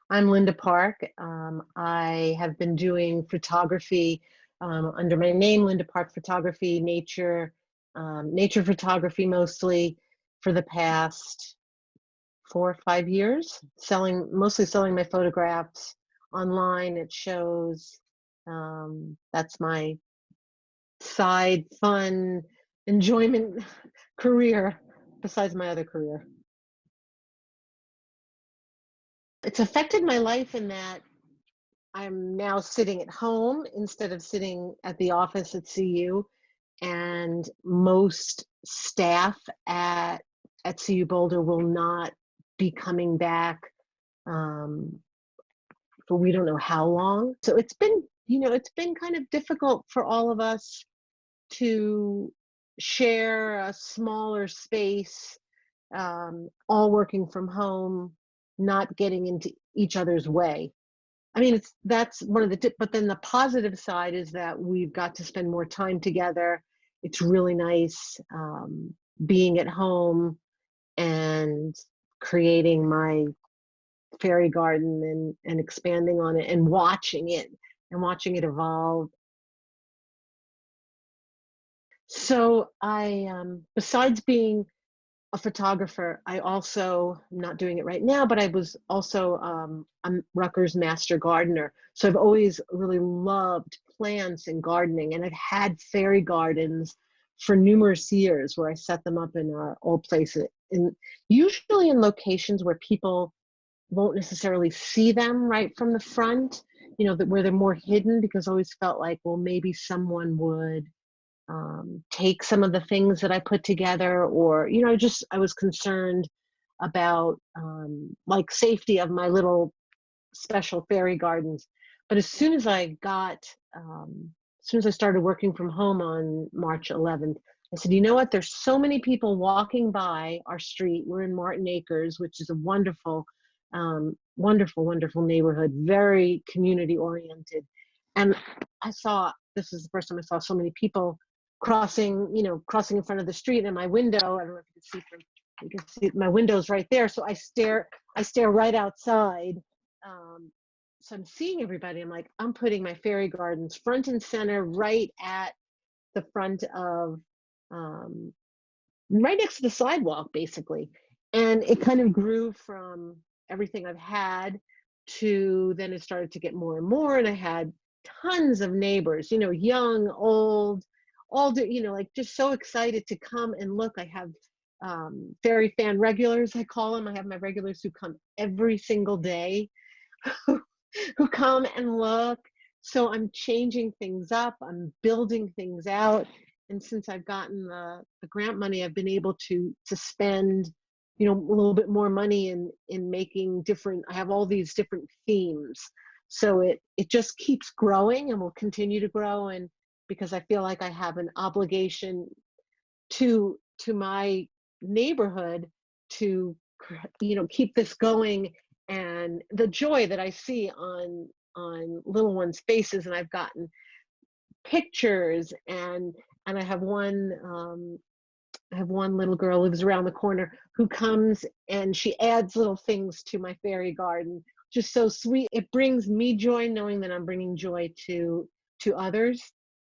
I'm Linda Park. I have been doing photography under my name, Linda Park Photography, nature photography mostly for the past 4 or 5 years, mostly selling my photographs online at shows. That's my side fun enjoyment career besides my other career. It's affected my life in that I'm now sitting at home instead of sitting at the office at CU, and most staff at CU Boulder will not be coming back um, for we don't know how long. So it's been kind of difficult for all of us to share a smaller space, all working from home, not getting into each other's way. I mean, that's one of but then the positive side is that we've got to spend more time together. It's really nice being at home and creating my fairy garden and expanding on it and watching it evolve. So besides being a photographer, I also, I'm not doing it right now, but I was also I'm Rutgers master gardener. So I've always really loved plants and gardening, and I've had fairy gardens for numerous years where I set them up in our old place, usually in locations where people won't necessarily see them right from the front, where they're more hidden, because I always felt like, well, maybe someone would take some of the things that I put together, or just I was concerned about like safety of my little special fairy gardens. But as soon as I started working from home on March 11th, I said, you know what? There's so many people walking by our street. We're in Martin Acres, which is a wonderful, wonderful neighborhood, very community oriented. And this is the first time I saw so many people crossing in front of the street, and my window, I don't know if you can see my window's right there. So I stare right outside. So I'm seeing everybody. I'm like, I'm putting my fairy gardens front and center, right at the front of, um, right next to the sidewalk, basically. And it kind of grew from everything I've had to then it started to get more and more. And I had tons of neighbors, young, old, like just so excited to come and look. I have fairy fan regulars, I call them. I have my regulars who come every single day who come and look. So I'm changing things up, I'm building things out. And since I've gotten the grant money, I've been able to spend, a little bit more money in making I have all these different themes. So it just keeps growing and will continue to grow. And because I feel like I have an obligation to my neighborhood to keep this going, and the joy that I see on little ones' faces. And I've gotten pictures, and I have one little girl who lives around the corner who comes and she adds little things to my fairy garden. Just so sweet. It brings me joy knowing that I'm bringing joy to others.